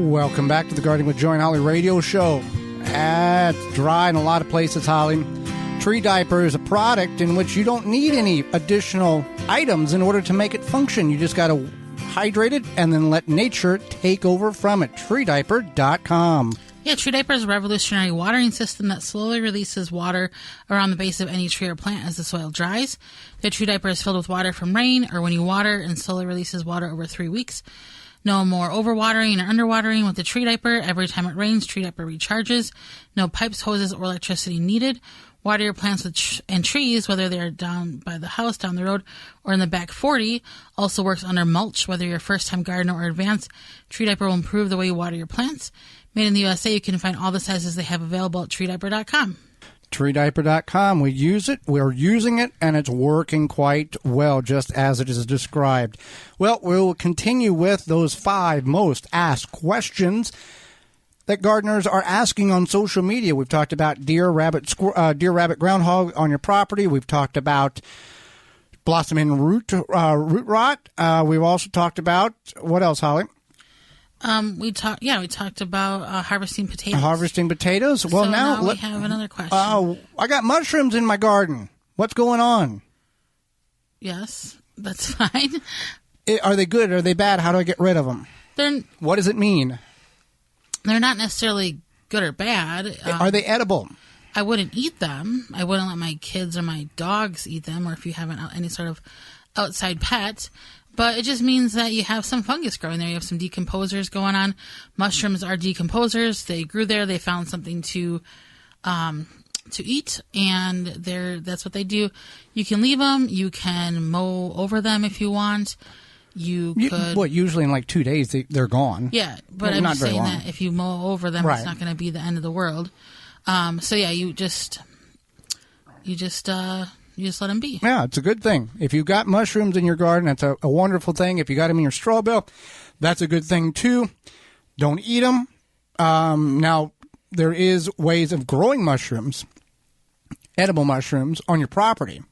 Welcome back to the Gardening with Joy and Holly radio show. It's dry in a lot of places, Holly. Tree diaper is a product in which you don't need any additional items in order to make it function. You just got to hydrate it and then let nature take over from it. treediaper.com. Yeah, Tree Diaper is a revolutionary watering system that slowly releases water around the base of any tree or plant as the soil dries. The Tree Diaper is filled with water from rain or when you water and slowly releases water over 3 weeks. No more overwatering or underwatering with the Tree Diaper. Every time it rains, Tree Diaper recharges. No pipes, hoses, or electricity needed. Water your plants and trees, whether they're down by the house, down the road, or in the back 40. Also works under mulch, whether you're a first-time gardener or advanced. Tree Diaper will improve the way you water your plants. Made in the USA, you can find all the sizes they have available at treediaper.com. treediaper.com. We use it, we're using it, and it's working quite well, just as it is described. Well, we'll continue with those 5 most asked questions that gardeners are asking on social media. We've talked about deer, rabbit, groundhog on your property. We've talked about blossoming root rot. We've also talked about, what else, Holly? We talked about harvesting potatoes. Harvesting potatoes. Well, so now we have another question. I got mushrooms in my garden. What's going on? Yes, that's fine. Are they good? Are they bad? How do I get rid of them? What does it mean? They're not necessarily good or bad. Are they edible? I wouldn't eat them. I wouldn't let my kids or my dogs eat them, or if you have any sort of outside pet. But it just means that you have some fungus growing there. You have some decomposers going on. Mushrooms are decomposers. They grew there. They found something to eat, and that's what they do. You can leave them. You can mow over them if you want. You could. What, usually in like 2 days they're gone. Yeah, but I'm just saying that if you mow over them, right, it's not going to be the end of the world. So yeah, you just let them be. Yeah, it's a good thing. If you've got mushrooms in your garden, that's a wonderful thing. If you got them in your straw bale, that's a good thing too. Don't eat them. Now, there is ways of growing mushrooms, edible mushrooms, on your property.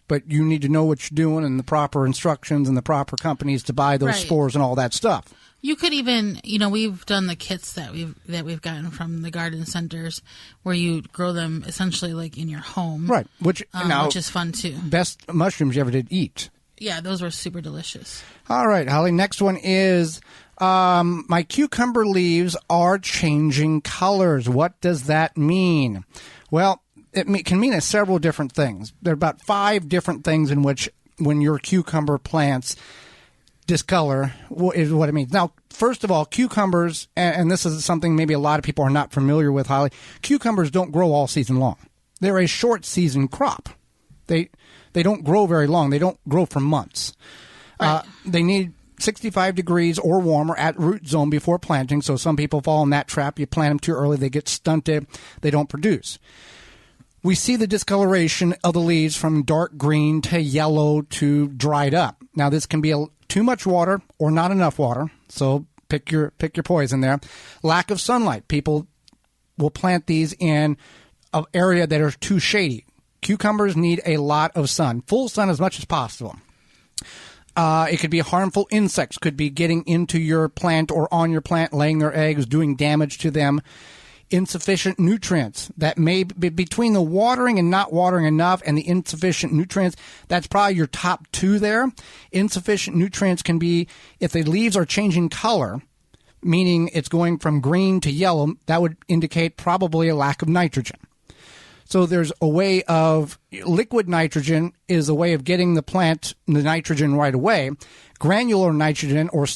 But you need to know what you're doing and the proper instructions and the proper companies to buy those spores and all that stuff. You could even, we've done the kits that we've gotten from the garden centers where you grow them essentially like in your home. Right. Which is fun too. Best mushrooms you ever did eat. Yeah, those were super delicious. All right, Holly. Next one is my cucumber leaves are changing colors. What does that mean? Well, it can mean several different things. There are about 5 different things in which when your cucumber plants discolor is what it means. Now, first of all, cucumbers, and this is something maybe a lot of people are not familiar with, Holly, cucumbers don't grow all season long. They're a short season crop. They don't grow very long. They don't grow for months. Right. They need 65 degrees or warmer at root zone before planting, so some people fall in that trap. You plant them too early, they get stunted, they don't produce. We see the discoloration of the leaves from dark green to yellow to dried up. Now, this can be too much water or not enough water, so pick your poison there. Lack of sunlight. People will plant these in an area that are too shady. Cucumbers need a lot of sun, full sun as much as possible. It could be harmful insects, could be getting into your plant or on your plant, laying their eggs, doing damage to them. Insufficient nutrients. That may be between the watering and not watering enough and the insufficient nutrients. That's probably your top 2 there. Insufficient nutrients can be if the leaves are changing color, meaning it's going from green to yellow, that would indicate probably a lack of nitrogen. So there's a way of liquid nitrogen is a way of getting the plant the nitrogen right away. Granular nitrogen or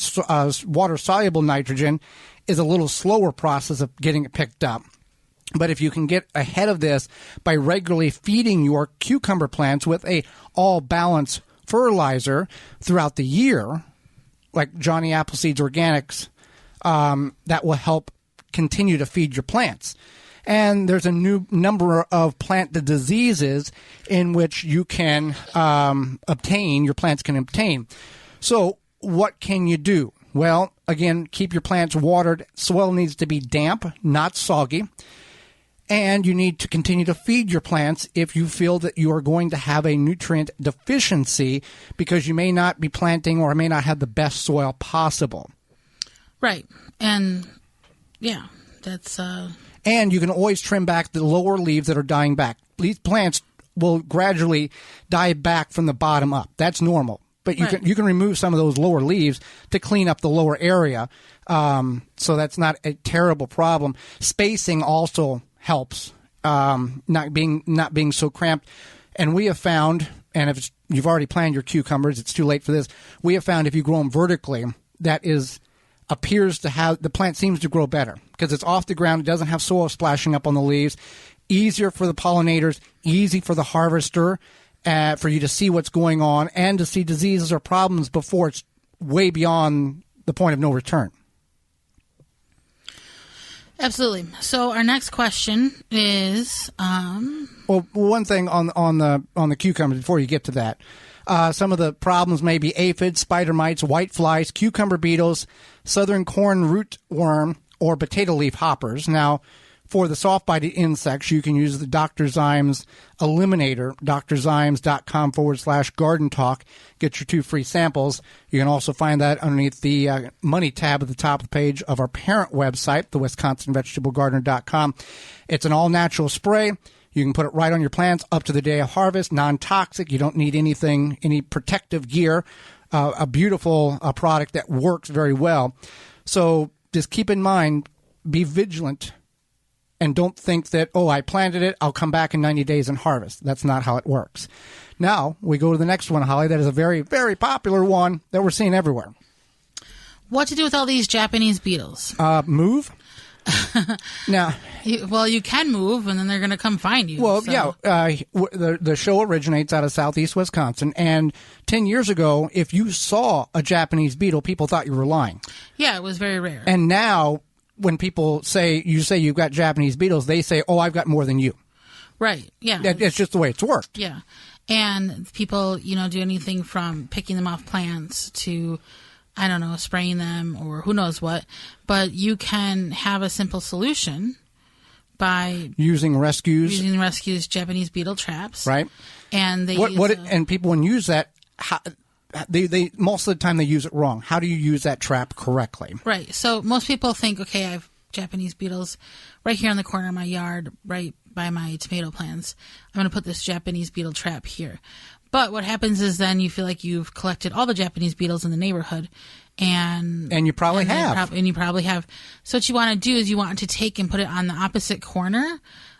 water-soluble nitrogen is a little slower process of getting it picked up. But if you can get ahead of this by regularly feeding your cucumber plants with a all-balance fertilizer throughout the year, like Johnny Appleseed's Organics, that will help continue to feed your plants. And there's a new number of plant diseases in which you can your plants can obtain. So what can you do? Well, again, keep your plants watered. Soil needs to be damp, not soggy. And you need to continue to feed your plants if you feel that you are going to have a nutrient deficiency because you may not be planting or may not have the best soil possible. Right. And Yeah, that's... And you can always trim back the lower leaves that are dying back. These plants will gradually die back from the bottom up. That's normal. But you can remove some of those lower leaves to clean up the lower area. So that's not a terrible problem. Spacing also helps, not being so cramped. And we have found, and if you've already planted your cucumbers, it's too late for this. We have found if you grow them vertically, appears to have, the plant seems to grow better because it's off the ground. It doesn't have soil splashing up on the leaves. Easier for the pollinators, easy for the harvester, for you to see what's going on and to see diseases or problems before it's way beyond the point of no return. Absolutely. So our next question is, well, one thing on the cucumbers before you get to that. Some of the problems may be aphids, spider mites, white flies, cucumber beetles, southern corn rootworm, or potato leaf hoppers. Now, for the soft-bite insects, you can use the Dr. Zymes Eliminator, drzymes.com/garden talk. Get your 2 free samples. You can also find that underneath the money tab at the top of the page of our parent website, the WisconsinVegetableGardener.com. It's an all-natural spray. You can put it right on your plants up to the day of harvest, non-toxic. You don't need any protective gear. A beautiful product that works very well. So just keep in mind, be vigilant. And don't think that, I planted it, I'll come back in 90 days and harvest. That's not how it works. Now, we go to the next one, Holly. That is a very, very popular one that we're seeing everywhere. What to do with all these Japanese beetles? Move. Now, you can move, and then they're going to come find you. Well, so. yeah. The show originates out of southeast Wisconsin, and 10 years ago, if you saw a Japanese beetle, people thought you were lying. Yeah, it was very rare. And now, when people say you've got Japanese beetles, they say, I've got more than you. Right, yeah. It's just the way it's worked. Yeah. And people, do anything from picking them off plants to, I don't know, spraying them or who knows what. But you can have a simple solution by using rescues, Japanese beetle traps. Right. And they and people, when use that, they most of the time they use it wrong. How do you use that trap correctly? Right. So most people think, okay, I have Japanese beetles right here in the corner of my yard, right by my tomato plants. I'm going to put this Japanese beetle trap here. But what happens is then you feel like you've collected all the Japanese beetles in the neighborhood, and you probably have. And you probably have. So what you want to do is you want to take and put it on the opposite corner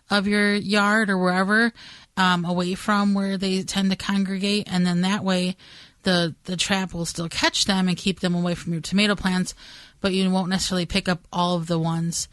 of your yard or wherever, away from where they tend to congregate, and then that way the trap will still catch them and keep them away from your tomato plants, but you won't necessarily pick up all of the ones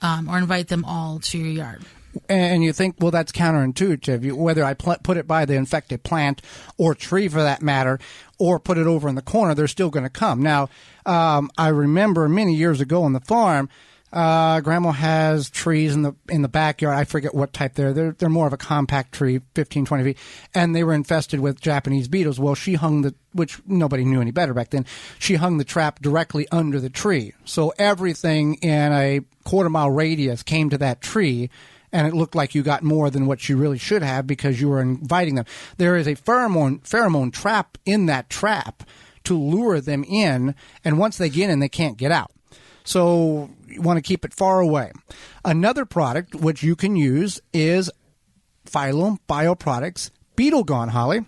or invite them all to your yard. And you think, well, that's counterintuitive. Whether I put it by the infected plant or tree for that matter, or put it over in the corner, they're still going to come. Now, I remember many years ago on the farm, Grandma has trees in the backyard. I forget what type they're more of a compact tree, 15, 20 feet, and they were infested with Japanese beetles. Well, she hung which nobody knew any better back then, she hung the trap directly under the tree. So everything in a quarter-mile radius came to that tree, and it looked like you got more than what you really should have because you were inviting them. There is a pheromone trap in that trap to lure them in, and once they get in, they can't get out. So you want to keep it far away. Another product which you can use is Phylum Bioproducts Beetle Gone, Holly.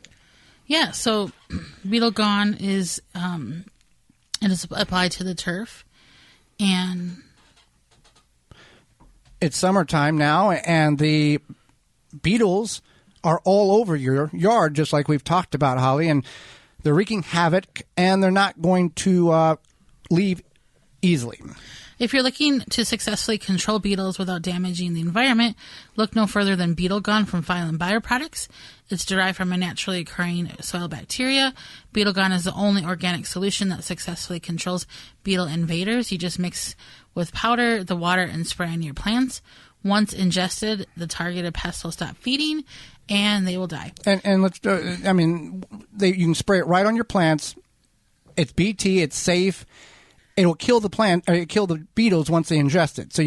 Yeah, so Beetle Gone is it is applied to the turf, and it's summertime now, and the beetles are all over your yard, just like we've talked about, Holly, and they're wreaking havoc, and they're not going to leave easily. If you're looking to successfully control beetles without damaging the environment, look no further than Beetle Gone from Phylum Bioproducts. It's derived from a naturally occurring soil bacteria. Beetle Gone is the only organic solution that successfully controls beetle invaders. You just mix with powder, the water, and spray on your plants. Once ingested, the targeted pests will stop feeding, and they will die. And let's, you can spray it right on your plants. It's BT. It's safe. It'll kill the plant, or kill the beetles once they ingest it. So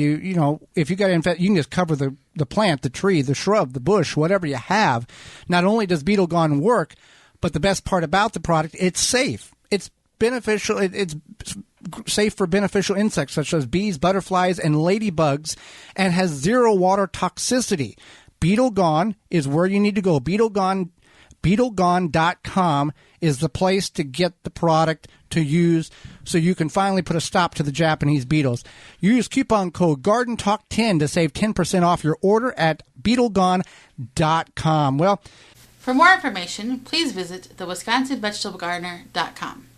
if you got infected, you can just cover the plant, the tree, the shrub, the bush, whatever you have. Not only does Beetle Gone work, but the best part about the product, it's safe. It's beneficial. It's safe for beneficial insects such as bees, butterflies, and ladybugs, and has zero water toxicity. Beetle Gone is where you need to go. BeetleGone.com is the place to get the product to use so you can finally put a stop to the Japanese beetles. Use coupon code GardenTalk10 to save 10% off your order at BeetleGone.com. Well, for more information, please visit theWisconsinVegetableGardener.com.